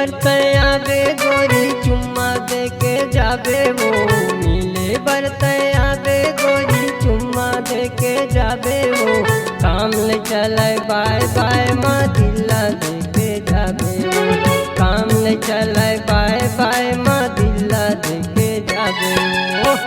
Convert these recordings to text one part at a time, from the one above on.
बरतय आवे गोरी चुम्मा दे के जावे वो, मिले बरतय आवे गोरी चुम्मा दे के जावे वो, काम ले चले बाय बाय माँ दिल्ला दे के जावे वो, काम ले चले बाय बाय माँ दिल्ला दे के जावे वो।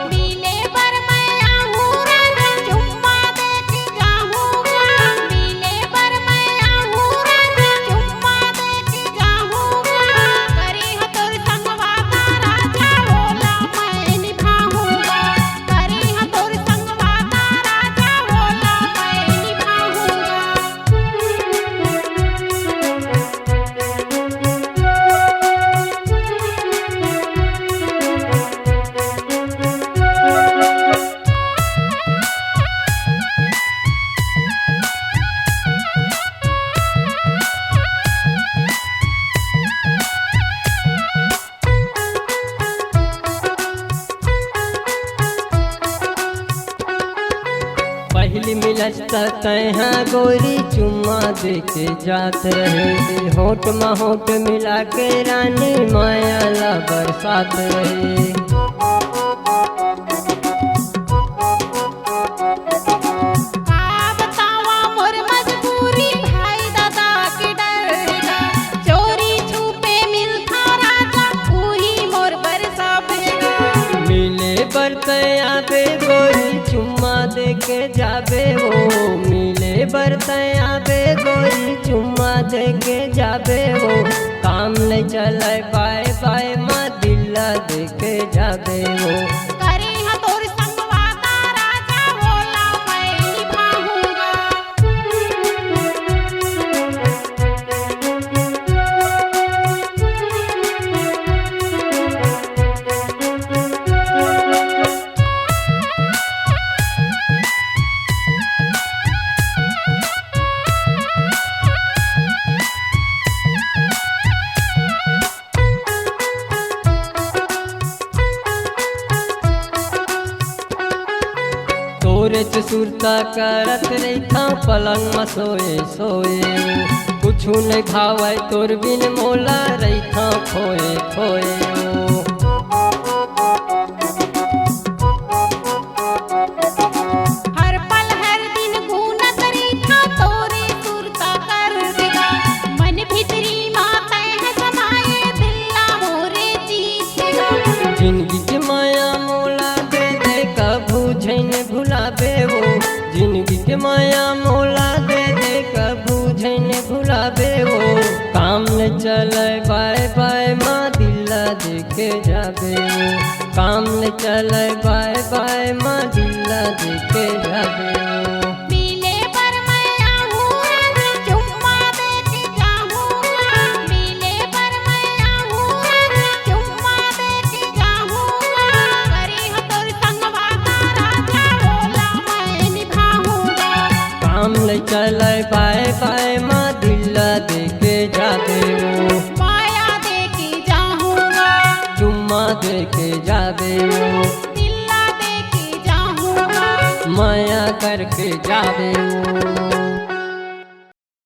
पहली मिलत तैहा गोरी चुम्मा दे के जात रहे, होठ में होठ मिला के रानी माया ला बरसात रहे। बरतय आवे गोरी चुम्मा दे के जावे वो, मिले बरतय आवे गोरी चुम्मा दे के जावे वो, काम ले चले बाय बाय माँ दिल्ला दे के जावे वो। तोरे सुरता करत रही पलंग में सोए सोए, कुछ नहीं भावे तोर बिन मोला रही खोए खोए। हर पल हर दिन घूनत रही तोरे सुरता कर देगा, मन भीतरी माता है समाये दिल्ला मोरे जीतेगा। जिंदगी के माया मोला दे दे कभू झैन भुलावे वो, जिंदगी के माया मोला दे दे कभू झैन भुलावे वो, काम ले चले बाय बाय माँ दिल्ला दे के जावे वो, काम ले चले बाय बाय माँ दिल्ला दे के जावे वो। काम ले चले बाय बाय माँ दिल्ला दे के जावे वो, माया दे के जाऊंगा चुम्मा दे के जावे वो, दिल्ला दे के जाऊंगा माया करके जावे वो।